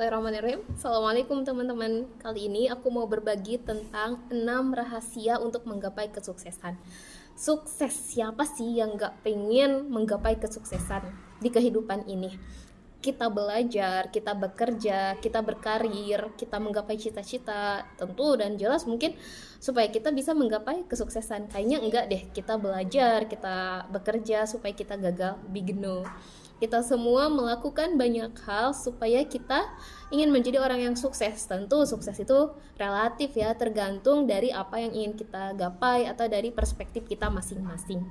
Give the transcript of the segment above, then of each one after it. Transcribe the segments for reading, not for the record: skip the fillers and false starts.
Bismillahirrahmanirrahim. Assalamualaikum teman-teman. Kali ini aku mau berbagi tentang 6 rahasia untuk menggapai kesuksesan. Sukses, siapa sih yang gak pengen menggapai kesuksesan di kehidupan ini? Kita belajar, kita bekerja, kita berkarir, kita menggapai cita-cita, tentu dan jelas mungkin supaya kita bisa menggapai kesuksesan. Kayaknya enggak deh, kita belajar, kita bekerja supaya kita gagal, big no. Kita semua melakukan banyak hal supaya kita ingin menjadi orang yang sukses. Tentu sukses itu relatif ya, tergantung dari apa yang ingin kita gapai atau dari perspektif kita masing-masing.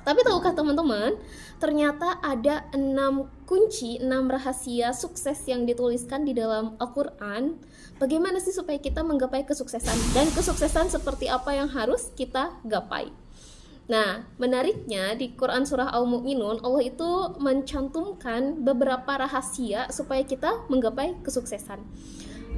Tapi tahukah teman-teman, ternyata ada 6 kunci, 6 rahasia sukses yang dituliskan di dalam Al-Quran. Bagaimana sih supaya kita menggapai kesuksesan, dan kesuksesan seperti apa yang harus kita gapai. Nah, menariknya di Quran surah Al-Mu'minun, Allah itu mencantumkan beberapa rahasia supaya kita menggapai kesuksesan.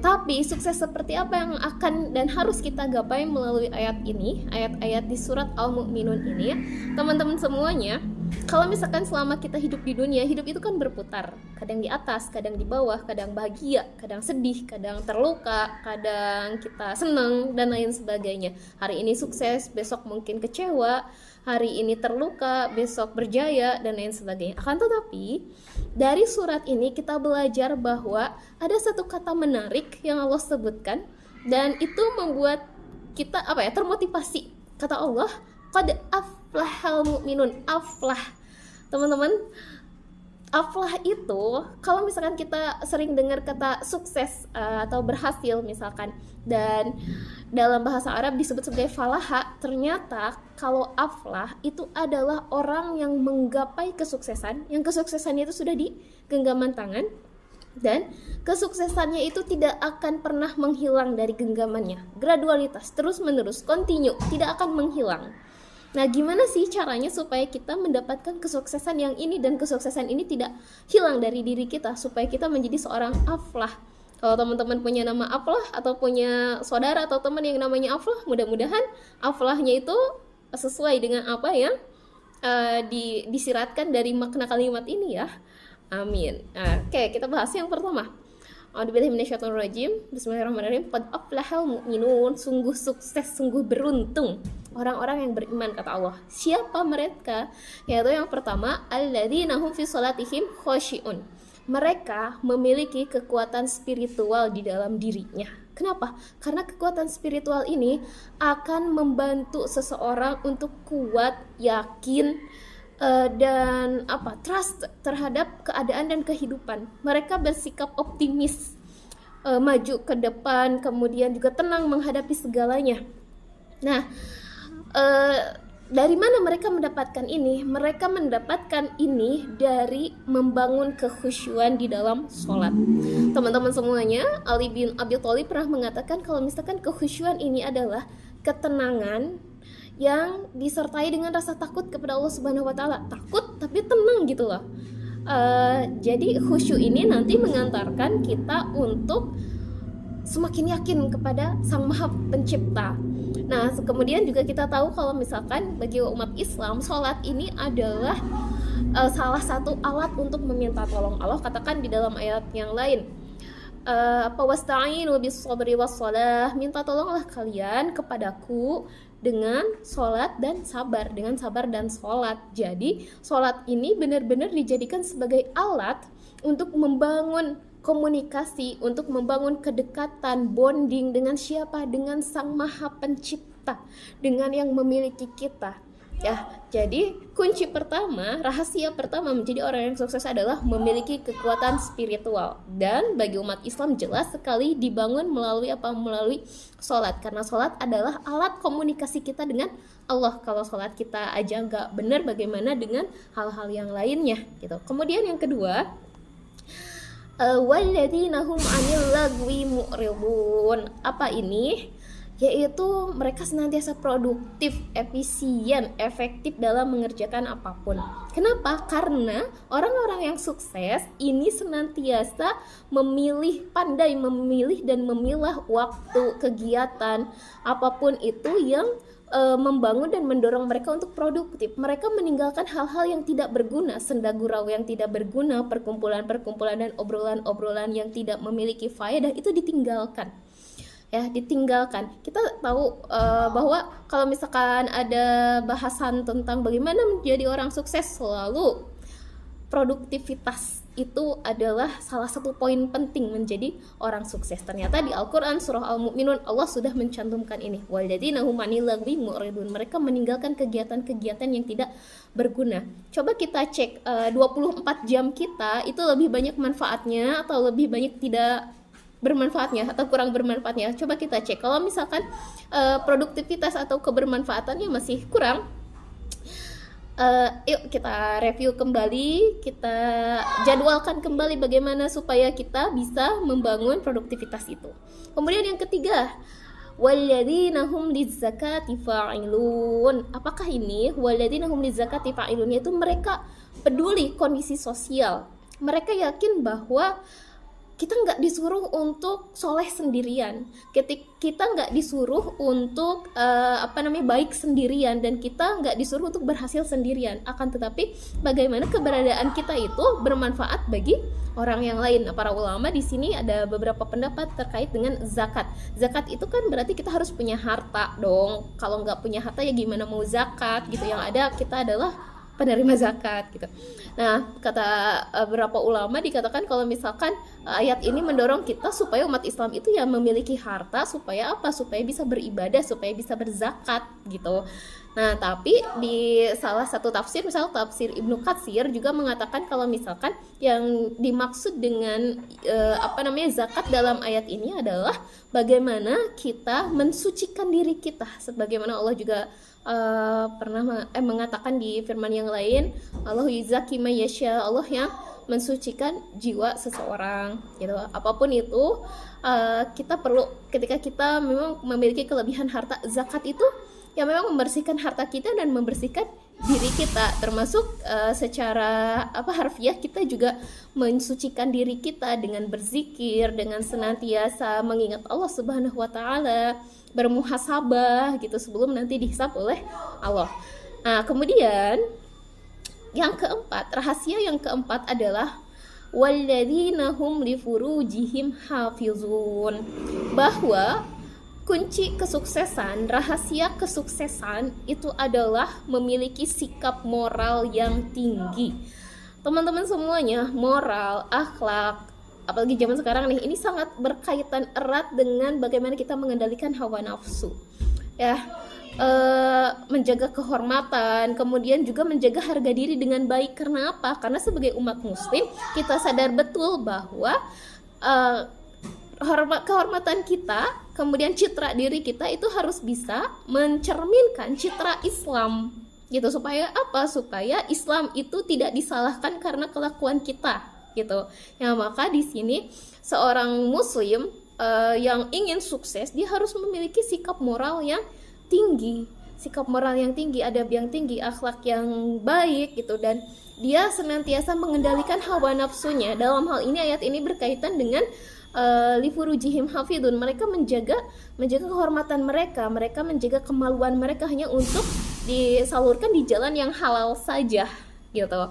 Tapi sukses seperti apa yang akan dan harus kita gapai melalui ayat ini, ayat-ayat di surat Al-Mu'minun ini ya, teman-teman semuanya. Kalau misalkan selama kita hidup di dunia, hidup itu kan berputar, kadang di atas, kadang di bawah, kadang bahagia, kadang sedih, kadang terluka, kadang kita senang dan lain sebagainya. Hari ini sukses, besok mungkin kecewa, hari ini terluka, besok berjaya dan lain sebagainya. Akan tetapi dari surat ini kita belajar bahwa ada satu kata menarik yang Allah sebutkan, dan itu membuat kita termotivasi. Kata Allah, qad aflahal mu'minun. Aflah, teman-teman, aflah itu kalau misalkan kita sering dengar kata sukses atau berhasil misalkan, dan dalam bahasa Arab disebut sebagai falaha, ternyata kalau aflah itu adalah orang yang menggapai kesuksesan, yang kesuksesannya itu sudah di genggaman tangan, dan kesuksesannya itu tidak akan pernah menghilang dari genggamannya. Gradualitas, terus menerus, continue, tidak akan menghilang. Nah, gimana sih caranya supaya kita mendapatkan kesuksesan yang ini, dan kesuksesan ini tidak hilang dari diri kita, supaya kita menjadi seorang aflah. Kalau teman-teman punya nama aflah, atau punya saudara atau teman yang namanya aflah, mudah-mudahan aflahnya itu sesuai dengan apa yang disiratkan dari makna kalimat ini ya. Amin. Oke, kita bahas yang pertama. A'udzubillahi minasyaitonirrajim. Bismillahirrahmanirrahim. Qad aflahal mu'minun. Sungguh sukses, sungguh beruntung orang-orang yang beriman, kata Allah. Siapa mereka? Yaitu yang pertama, alladzina hum fi sholatihim khoshi'un. Mereka memiliki kekuatan spiritual di dalam dirinya. Kenapa? Karena kekuatan spiritual ini akan membantu seseorang untuk kuat, yakin, dan trust terhadap keadaan dan kehidupan. Mereka bersikap optimis, maju ke depan, kemudian juga tenang menghadapi segalanya. Nah, dari mana mereka mendapatkan ini? Mereka mendapatkan ini dari membangun kekhusyuan di dalam sholat. Teman-teman semuanya, Ali bin Abi Thalib pernah mengatakan kalau misalkan kekhusyuan ini adalah ketenangan yang disertai dengan rasa takut kepada Allah Subhanahu wa Ta'ala. Takut tapi tenang gitu loh. Jadi khusyuk ini nanti mengantarkan kita untuk semakin yakin kepada Sang Maha Pencipta. Nah, kemudian juga kita tahu kalau misalkan bagi umat Islam, sholat ini adalah salah satu alat untuk meminta tolong Allah. Katakan di dalam ayat yang lain, wasta'inu bis-sabri was-shalah, minta tolonglah kalian kepadaku dengan sholat dan sabar, dengan sabar dan sholat. Jadi sholat ini benar-benar dijadikan sebagai alat untuk membangun komunikasi, untuk membangun kedekatan, bonding dengan siapa? Dengan Sang Maha Pencipta, dengan yang memiliki kita. Ya, jadi kunci pertama, rahasia pertama menjadi orang yang sukses adalah memiliki kekuatan spiritual. Dan bagi umat Islam jelas sekali dibangun melalui apa? Melalui sholat. Karena sholat adalah alat komunikasi kita dengan Allah. Kalau sholat kita aja nggak benar, bagaimana dengan hal-hal yang lainnya gitu. Kemudian yang kedua, walladzina hum 'anil lagwi mu'ridun. Apa ini? Yaitu mereka senantiasa produktif, efisien, efektif dalam mengerjakan apapun. Kenapa? Karena orang-orang yang sukses ini senantiasa pandai memilih dan memilah waktu, kegiatan apapun itu yang membangun dan mendorong mereka untuk produktif. Mereka meninggalkan hal-hal yang tidak berguna, senda gurau yang tidak berguna, perkumpulan-perkumpulan dan obrolan-obrolan yang tidak memiliki faedah itu ditinggalkan. Ya, ditinggalkan. Kita tahu bahwa kalau misalkan ada bahasan tentang bagaimana menjadi orang sukses, selalu produktivitas itu adalah salah satu poin penting menjadi orang sukses. Ternyata di Al-Quran surah Al-Mu'minun Allah sudah mencantumkan ini. Walladzina hum 'anil lagwi mu'ridun. Mereka meninggalkan kegiatan-kegiatan yang tidak berguna. Coba kita cek 24 jam kita itu lebih banyak manfaatnya atau lebih banyak tidak bermanfaatnya atau kurang bermanfaatnya. Coba kita cek. Kalau misalkan produktivitas atau kebermanfaatannya masih kurang, yuk kita review kembali, kita jadwalkan kembali bagaimana supaya kita bisa membangun produktivitas itu. Kemudian yang ketiga, walladzina hum lizzakati fa'ilun. Apakah ini walladzina hum lizzakati fa'ilun? Yaitu mereka peduli kondisi sosial. Mereka yakin bahwa kita nggak disuruh untuk soleh sendirian, kita nggak disuruh untuk baik sendirian, dan kita nggak disuruh untuk berhasil sendirian. Akan tetapi bagaimana keberadaan kita itu bermanfaat bagi orang yang lain. Nah, para ulama di sini ada beberapa pendapat terkait dengan zakat. Zakat itu kan berarti kita harus punya harta dong. Kalau nggak punya harta ya gimana mau zakat gitu. Yang ada kita adalah penerima zakat gitu. Nah, kata beberapa ulama dikatakan kalau misalkan ayat ini mendorong kita supaya umat Islam itu ya memiliki harta, supaya apa? Supaya bisa beribadah, supaya bisa berzakat gitu. Nah, tapi di salah satu tafsir, misal tafsir Ibnu Katsir juga mengatakan kalau misalkan yang dimaksud dengan zakat dalam ayat ini adalah bagaimana kita mensucikan diri kita, sebagaimana Allah juga pernah mengatakan di firman yang lain, Allah yuzaki may yasha, Allah yang mensucikan jiwa seseorang gitu. Apapun itu kita perlu, ketika kita memang memiliki kelebihan harta, zakat itu ya memang membersihkan harta kita dan membersihkan diri kita, termasuk secara harfiah kita juga mensucikan diri kita dengan berzikir, dengan senantiasa mengingat Allah Subhanahu wa taala, bermuhasabah gitu sebelum nanti dihisab oleh Allah. Nah, kemudian yang keempat, rahasia yang keempat adalah walladzina hum li furujihim hafizun. Bahwa kunci kesuksesan, rahasia kesuksesan itu adalah memiliki sikap moral yang tinggi. Teman-teman semuanya, moral, akhlak, apalagi zaman sekarang nih, ini sangat berkaitan erat dengan bagaimana kita mengendalikan hawa nafsu. Ya, menjaga kehormatan, kemudian juga menjaga harga diri dengan baik. Karena apa? Karena sebagai umat muslim kita sadar betul bahwa kehormatan kita, kemudian citra diri kita itu harus bisa mencerminkan citra Islam gitu. Supaya apa? Supaya Islam itu tidak disalahkan karena kelakuan kita gitu. Ya, maka di sini seorang muslim yang ingin sukses, dia harus memiliki sikap moral yang tinggi, adab yang tinggi, akhlak yang baik gitu, dan dia senantiasa mengendalikan hawa nafsunya. Dalam hal ini ayat ini berkaitan dengan li furujihim hafidun. Mereka menjaga kehormatan mereka menjaga kemaluan mereka hanya untuk disalurkan di jalan yang halal saja gitu.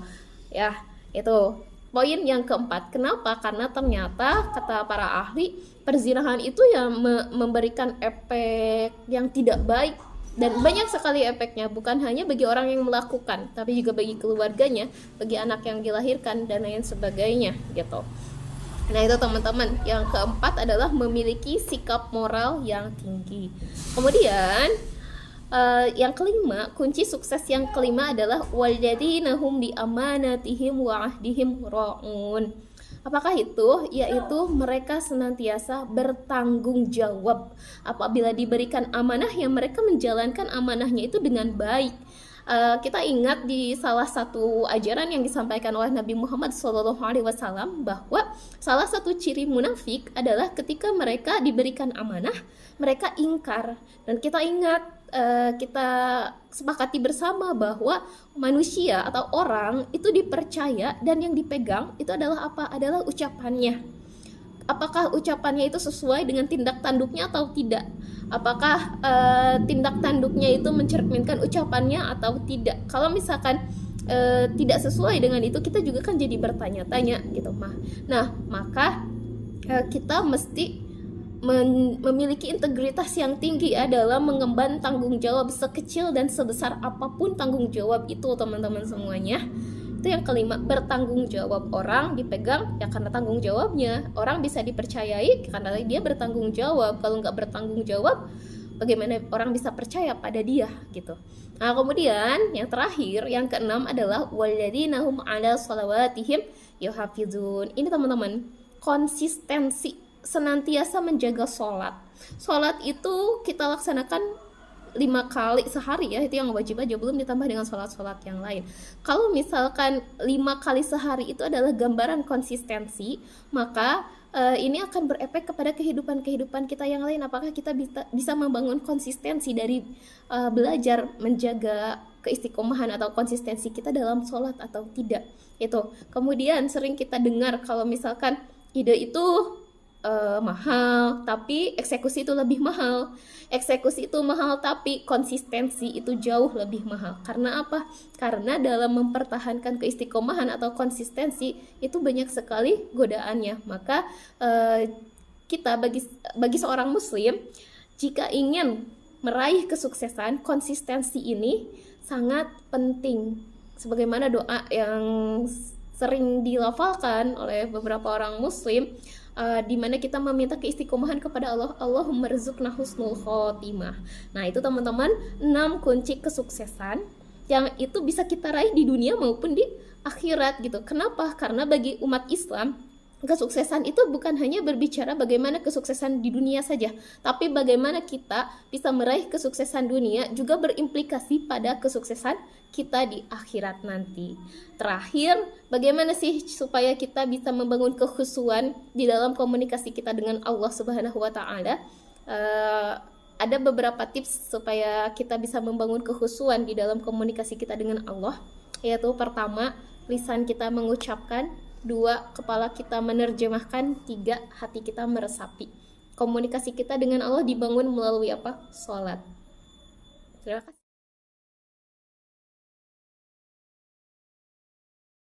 Ya, itu poin yang keempat. Kenapa? Karena ternyata kata para ahli, perzinahan itu yang memberikan efek yang tidak baik, dan banyak sekali efeknya, bukan hanya bagi orang yang melakukan, tapi juga bagi keluarganya, bagi anak yang dilahirkan dan lain sebagainya gitu. Nah, itu teman-teman, yang keempat adalah memiliki sikap moral yang tinggi. Kemudian yang kelima, kunci sukses yang kelima adalah walladzina hum bi amanatihim wa ahdihim ra'un. Apakah itu? Yaitu mereka senantiasa bertanggung jawab. Apabila diberikan amanah, yang mereka menjalankan amanahnya itu dengan baik. Kita ingat di salah satu ajaran yang disampaikan oleh Nabi Muhammad SAW bahwa salah satu ciri munafik adalah ketika mereka diberikan amanah, mereka ingkar. Dan kita ingat, kita sepakati bersama bahwa manusia atau orang itu dipercaya, dan yang dipegang itu adalah apa? Adalah ucapannya. apakah ucapannya itu sesuai dengan tindak tanduknya atau tidak, apakah tindak tanduknya itu mencerminkan ucapannya atau tidak. Kalau misalkan tidak sesuai dengan itu, kita juga kan jadi bertanya-tanya gitu. Nah, maka kita mesti memiliki integritas yang tinggi ya dalam mengemban tanggung jawab, sekecil dan sebesar apapun tanggung jawab itu, teman-teman semuanya. Itu yang kelima, bertanggung jawab. Orang dipegang ya karena tanggung jawabnya, orang bisa dipercayai karena dia bertanggung jawab. Kalau nggak bertanggung jawab, bagaimana orang bisa percaya pada dia gitu. Nah, kemudian yang terakhir, yang keenam adalah walladzina hum ala shalawatihim yuhafizun. Ini teman-teman, konsistensi, senantiasa menjaga sholat. Sholat itu kita laksanakan 5 kali sehari ya, itu yang wajib aja, belum ditambah dengan sholat-sholat yang lain. Kalau misalkan 5 kali sehari itu adalah gambaran konsistensi, maka ini akan berefek kepada kehidupan kita yang lain. Apakah kita bisa membangun konsistensi dari belajar menjaga keistiqomahan atau konsistensi kita dalam sholat atau tidak. Itu kemudian sering kita dengar kalau misalkan ide itu mahal, tapi eksekusi itu lebih mahal. Eksekusi itu mahal, tapi konsistensi itu jauh lebih mahal. Karena apa? Karena dalam mempertahankan keistiqomahan atau konsistensi itu banyak sekali godaannya. Maka kita bagi seorang muslim, jika ingin meraih kesuksesan, konsistensi ini sangat penting. Sebagaimana doa yang sering dilafalkan oleh beberapa orang muslim, di mana kita meminta keistiqomahan kepada Allah, Allahumma rzuqna husnul khotimah. Nah, itu teman-teman 6 kunci kesuksesan yang itu bisa kita raih di dunia maupun di akhirat gitu. Kenapa? Karena bagi umat Islam, kesuksesan itu bukan hanya berbicara bagaimana kesuksesan di dunia saja, tapi bagaimana kita bisa meraih kesuksesan dunia juga berimplikasi pada kesuksesan kita di akhirat nanti. Terakhir, bagaimana sih supaya kita bisa membangun kekhusyuan di dalam komunikasi kita dengan Allah Subhanahu wa taala? Ada beberapa tips supaya kita bisa membangun kekhusyuan di dalam komunikasi kita dengan Allah, yaitu pertama, lisan kita mengucapkan, 2, kepala kita menerjemahkan, 3, hati kita meresapi. Komunikasi kita dengan Allah dibangun melalui apa? Sholat. Terima kasih.